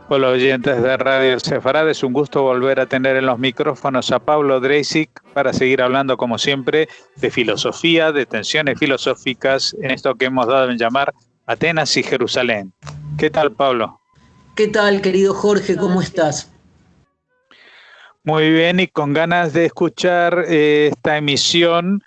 Hola oyentes de Radio Sefarad, es un gusto volver a tener en los micrófonos a Pablo Dreisig para seguir hablando como siempre de filosofía, de tensiones filosóficas en esto que hemos dado en llamar Atenas y Jerusalén. ¿Qué tal, Pablo? ¿Qué tal, querido Jorge? ¿Cómo estás? Muy bien, y con ganas de escuchar esta emisión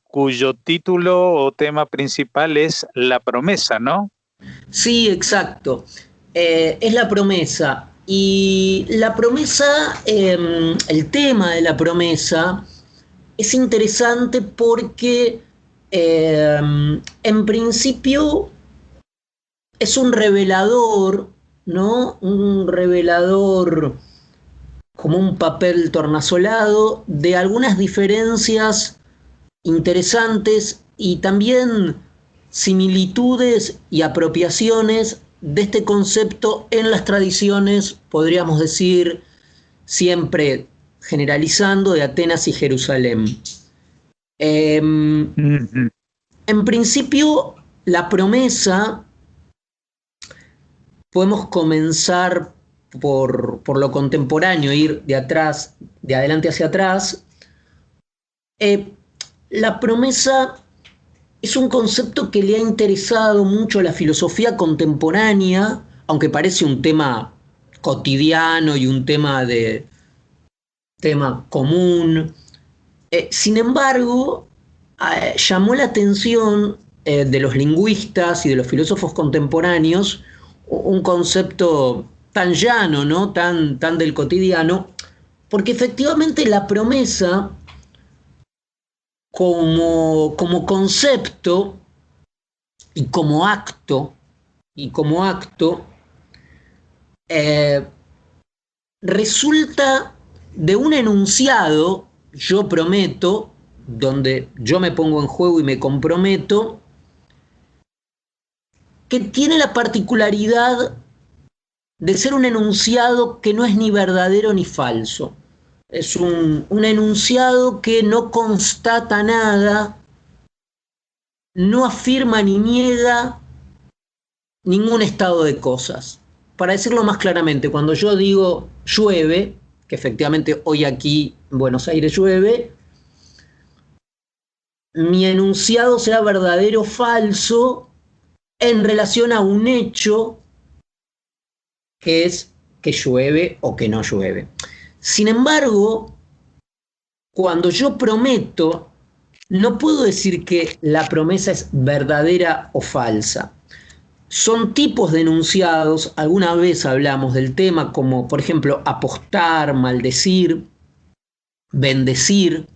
cuyo título o tema principal es La promesa, ¿no? Sí, exacto. Es la promesa. Y la promesa, el tema de la promesa es interesante porque en principio es un revelador, ¿no? Un revelador como un papel tornasolado de algunas diferencias interesantes y también similitudes y apropiaciones de este concepto en las tradiciones, podríamos decir, siempre generalizando, de Atenas y Jerusalén. En principio, la promesa, podemos comenzar por lo contemporáneo, ir de atrás, de adelante hacia atrás. La promesa es un concepto que le ha interesado mucho a la filosofía contemporánea, aunque parece un tema cotidiano y un tema común. Sin embargo, llamó la atención de los lingüistas y de los filósofos contemporáneos un concepto tan llano, ¿no? tan del cotidiano, porque efectivamente la promesa como concepto y como acto, resulta de un enunciado, yo prometo, donde yo me pongo en juego y me comprometo, que tiene la particularidad de ser un enunciado que no es ni verdadero ni falso. Es un enunciado que no constata nada, no afirma ni niega ningún estado de cosas. Para decirlo más claramente, cuando yo digo llueve, que efectivamente hoy aquí en Buenos Aires llueve, mi enunciado será verdadero o falso en relación a un hecho que es que llueve o que no llueve. Sin embargo, cuando yo prometo, no puedo decir que la promesa es verdadera o falsa. Son tipos de enunciados, alguna vez hablamos del tema, como por ejemplo apostar, maldecir, bendecir.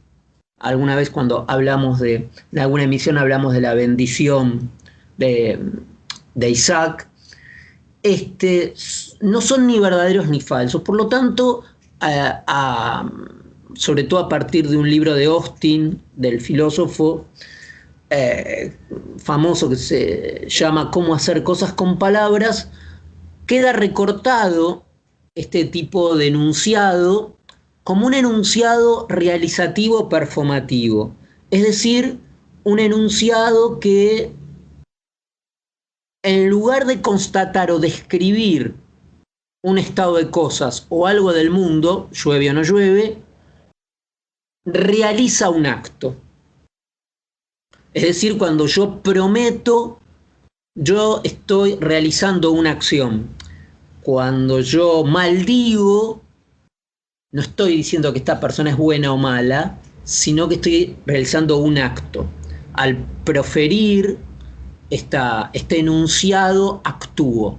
Alguna vez cuando hablamos en alguna emisión hablamos de la bendición de Isaac. No son ni verdaderos ni falsos. Por lo tanto, sobre todo a partir de un libro de Austin, del filósofo famoso que se llama Cómo hacer cosas con palabras, queda recortado este tipo de enunciado como un enunciado realizativo performativo, es decir, un enunciado que en lugar de constatar o describir un estado de cosas o algo del mundo, llueve o no llueve, realiza un acto. Es decir, cuando yo prometo, yo estoy realizando una acción. Cuando yo maldigo, no estoy diciendo que esta persona es buena o mala, sino que estoy realizando un acto. Al proferir este enunciado, actúo.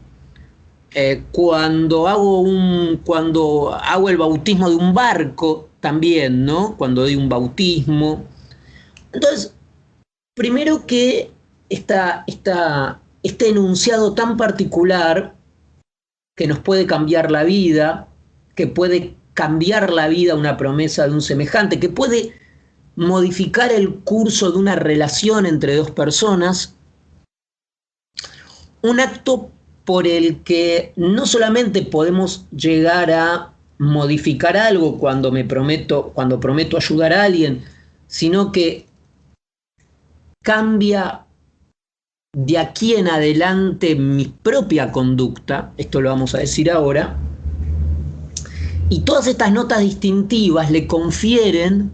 Cuando hago el bautismo de un barco, también, ¿no? Cuando doy un bautismo. Entonces, primero que este enunciado tan particular que nos puede cambiar la vida, que puede cambiar la vida una promesa de un semejante, que puede modificar el curso de una relación entre dos personas, un acto por el que no solamente podemos llegar a modificar algo cuando prometo ayudar a alguien, sino que cambia de aquí en adelante mi propia conducta, esto lo vamos a decir ahora, y todas estas notas distintivas le confieren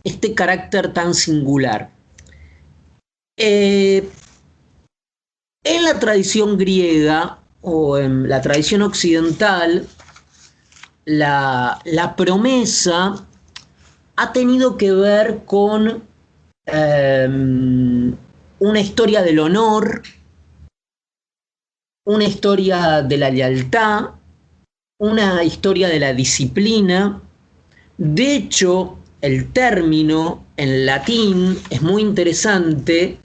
este carácter tan singular. En la tradición griega o en la tradición occidental, la promesa ha tenido que ver con una historia del honor, una historia de la lealtad, una historia de la disciplina. De hecho, el término en latín es muy interesante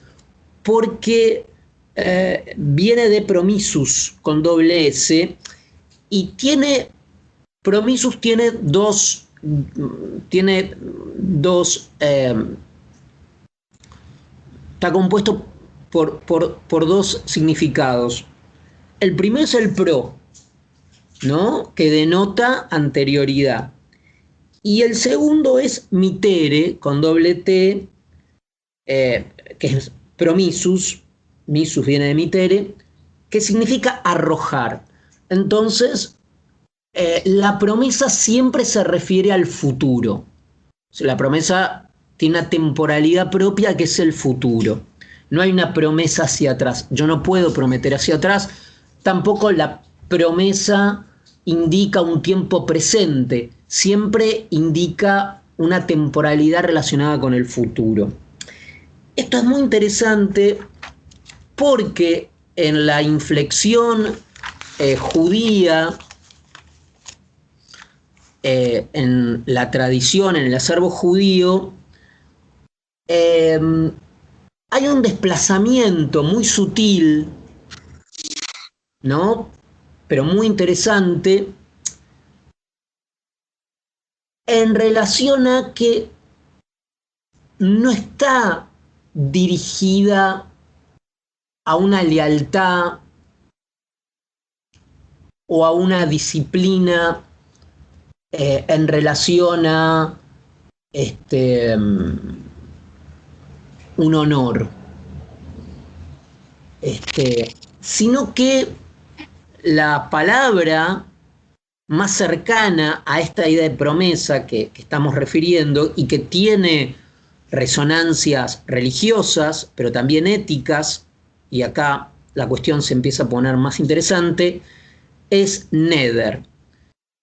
porque viene de promissus con doble S y promissus tiene dos está compuesto por dos significados. El primero es el pro, ¿no? Que denota anterioridad. Y el segundo es mitere, con doble T, que es promissus, missus viene de mitere, que significa arrojar. Entonces, la promesa siempre se refiere al futuro. O sea, la promesa tiene una temporalidad propia que es el futuro. No hay una promesa hacia atrás. Yo no puedo prometer hacia atrás. Tampoco la promesa indica un tiempo presente. Siempre indica una temporalidad relacionada con el futuro. Esto es muy interesante porque en la inflexión judía, en la tradición, en el acervo judío, hay un desplazamiento muy sutil, ¿no? Pero muy interesante, en relación a que no está dirigida a una lealtad o a una disciplina en relación a un honor, sino que la palabra más cercana a esta idea de promesa que estamos refiriendo y que tiene resonancias religiosas, pero también éticas, y acá la cuestión se empieza a poner más interesante, es neder.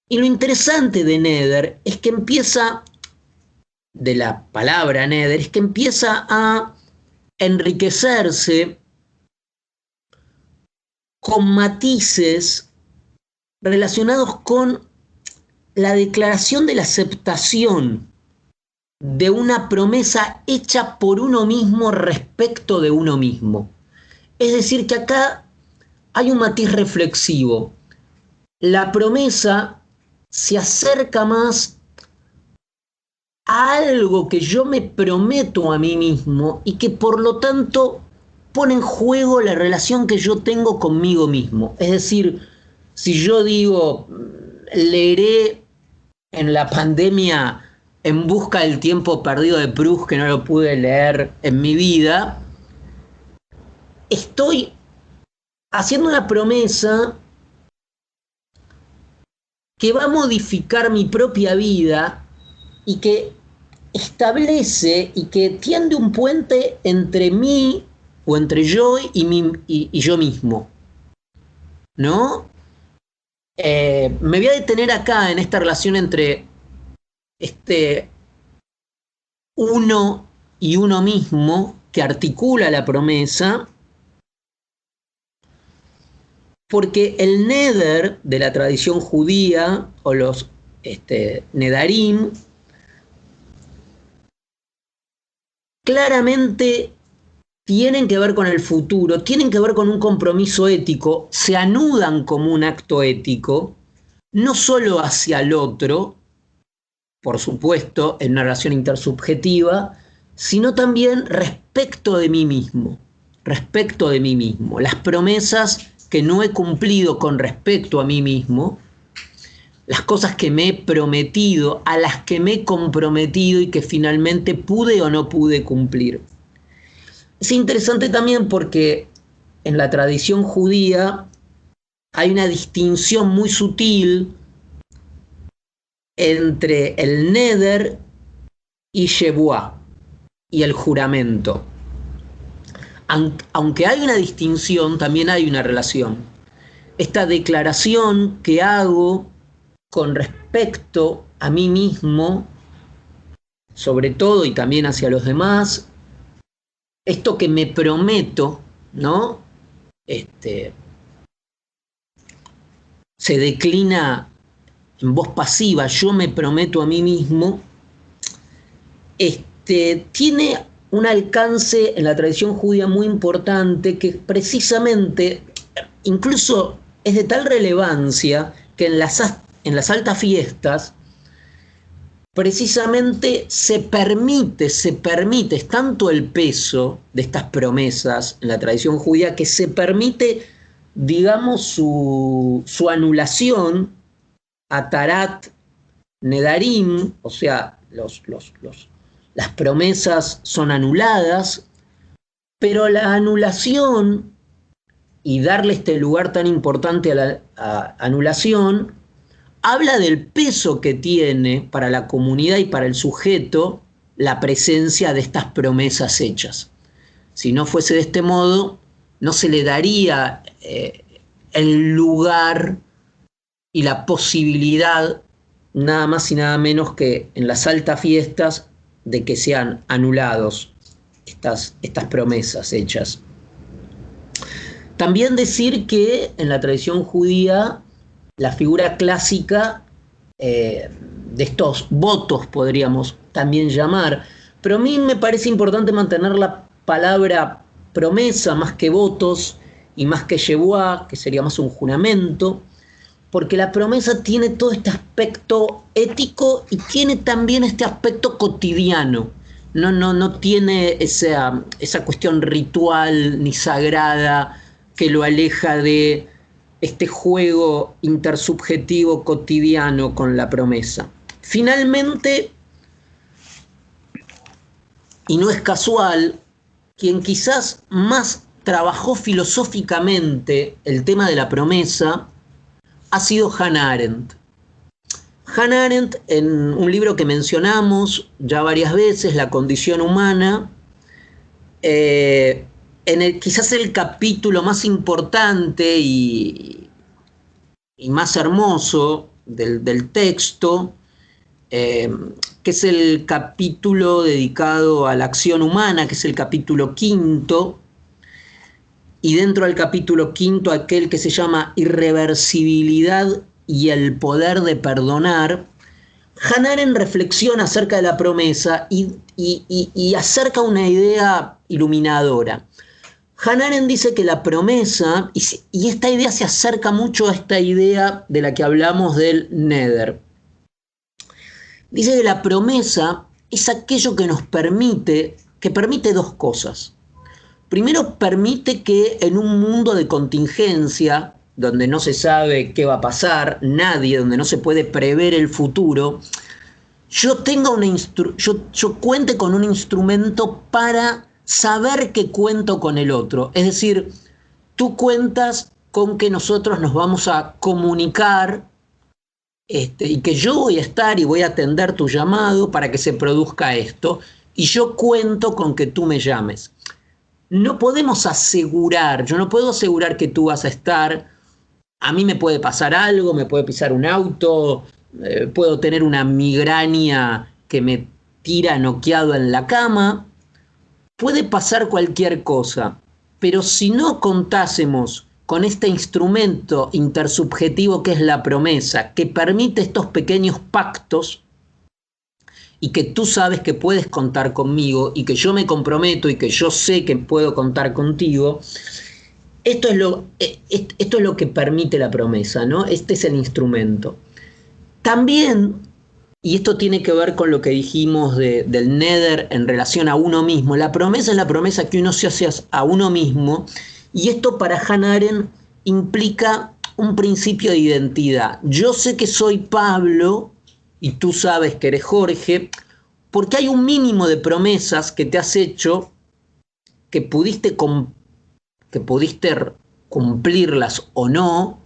Y lo interesante de neder es que empieza, de la palabra neder, es que empieza a enriquecerse con matices relacionados con la declaración de la aceptación de una promesa hecha por uno mismo respecto de uno mismo. Es decir, que acá hay un matiz reflexivo. La promesa se acerca más a algo que yo me prometo a mí mismo y que por lo tanto pone en juego la relación que yo tengo conmigo mismo. Es decir, si yo digo, leeré en la pandemia En busca del tiempo perdido de Proust, que no lo pude leer en mi vida, estoy haciendo una promesa que va a modificar mi propia vida y que establece y que tiende un puente entre mí o entre yo y yo mismo, ¿no? Me voy a detener acá en esta relación entre uno y uno mismo que articula la promesa, porque el neder de la tradición judía o los nedarim claramente tienen que ver con el futuro, tienen que ver con un compromiso ético, se anudan como un acto ético, no solo hacia el otro, por supuesto, en una relación intersubjetiva, sino también respecto de mí mismo, respecto de mí mismo. Las promesas que no he cumplido con respecto a mí mismo, las cosas que me he prometido, a las que me he comprometido y que finalmente pude o no pude cumplir. Es interesante también porque en la tradición judía hay una distinción muy sutil entre el neder y shebuá, y el juramento. Aunque hay una distinción, también hay una relación. Esta declaración que hago con respecto a mí mismo, sobre todo y también hacia los demás, esto que me prometo, ¿no? Se declina en voz pasiva, yo me prometo a mí mismo, tiene un alcance en la tradición judía muy importante que precisamente, incluso es de tal relevancia que en las altas fiestas, precisamente se permite, es tanto el peso de estas promesas en la tradición judía que se permite, digamos, su anulación a Tarat Nedarim, o sea, las promesas son anuladas, pero la anulación y darle este lugar tan importante a la anulación habla del peso que tiene para la comunidad y para el sujeto la presencia de estas promesas hechas. Si no fuese de este modo, no se le daría el lugar y la posibilidad, nada más y nada menos que en las altas fiestas, de que sean anulados estas promesas hechas. También decir que en la tradición judía la figura clásica de estos votos podríamos también llamar, pero a mí me parece importante mantener la palabra promesa más que votos y más que shebuá, que sería más un juramento, porque la promesa tiene todo este aspecto ético y tiene también este aspecto cotidiano. No tiene esa cuestión ritual ni sagrada que lo aleja de este juego intersubjetivo cotidiano con la promesa. Finalmente, y no es casual, quien quizás más trabajó filosóficamente el tema de la promesa ha sido Hannah Arendt. Hannah Arendt, en un libro que mencionamos ya varias veces, La condición humana, quizás el capítulo más importante y más hermoso del texto, que es el capítulo dedicado a la acción humana, que es el capítulo 5, y dentro del capítulo 5 aquel que se llama Irreversibilidad y el poder de perdonar, Hannah Arendt reflexiona acerca de la promesa y acerca una idea iluminadora. Hannah Arendt dice que la promesa, y esta idea se acerca mucho a esta idea de la que hablamos del neder. Dice que la promesa es aquello que permite dos cosas. Primero, permite que en un mundo de contingencia, donde no se sabe qué va a pasar, donde no se puede prever el futuro, yo cuente con un instrumento para saber que cuento con el otro. Es decir, tú cuentas con que nosotros nos vamos a comunicar y que yo voy a estar y voy a atender tu llamado para que se produzca esto, y yo cuento con que tú me llames. No podemos asegurar, yo no puedo asegurar que tú vas a estar, a mí me puede pasar algo, me puede pisar un auto, puedo tener una migraña que me tira noqueado en la cama, puede pasar cualquier cosa, pero si no contásemos con este instrumento intersubjetivo que es la promesa, que permite estos pequeños pactos, y que tú sabes que puedes contar conmigo, y que yo me comprometo, y que yo sé que puedo contar contigo, esto es lo que permite la promesa, ¿no? Este es el instrumento. También, y esto tiene que ver con lo que dijimos del neder en relación a uno mismo, la promesa es la promesa que uno se hace a uno mismo, y esto para Hannah Arendt implica un principio de identidad. Yo sé que soy Pablo y tú sabes que eres Jorge, porque hay un mínimo de promesas que te has hecho que pudiste cumplirlas o no,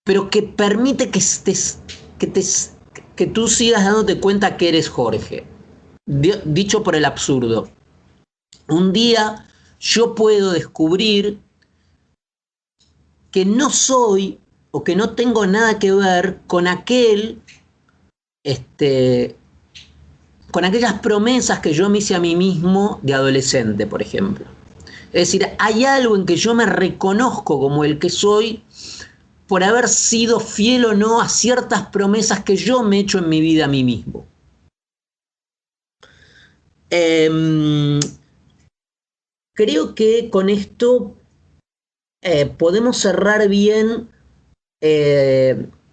pero que permite que tú sigas dándote cuenta que eres Jorge. Dicho por el absurdo. Un día yo puedo descubrir que no soy o que no tengo nada que ver con con aquellas promesas que yo me hice a mí mismo de adolescente, por ejemplo. Es decir, hay algo en que yo me reconozco como el que soy por haber sido fiel o no a ciertas promesas que yo me he hecho en mi vida a mí mismo. Creo que con esto podemos cerrar bien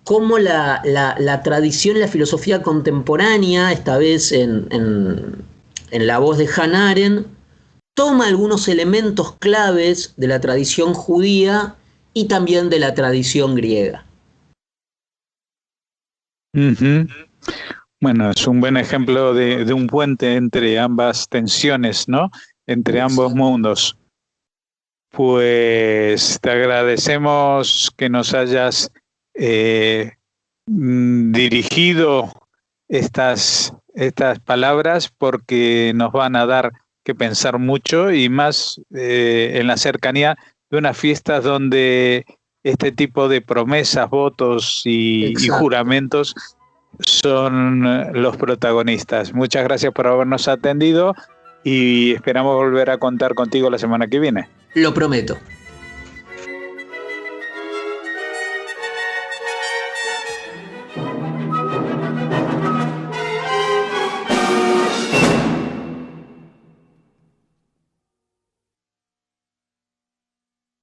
cómo la tradición y la filosofía contemporánea, esta vez en la voz de Hannah Arendt, toma algunos elementos claves de la tradición judía y también de la tradición griega. Uh-huh. Bueno, es un buen ejemplo de un puente entre ambas tensiones, ¿no? Entre ambos mundos. Pues te agradecemos que nos hayas dirigido estas palabras, porque nos van a dar que pensar mucho, y más en la cercanía de unas fiestas donde este tipo de promesas, votos y juramentos son los protagonistas. Muchas gracias por habernos atendido y esperamos volver a contar contigo la semana que viene. Lo prometo.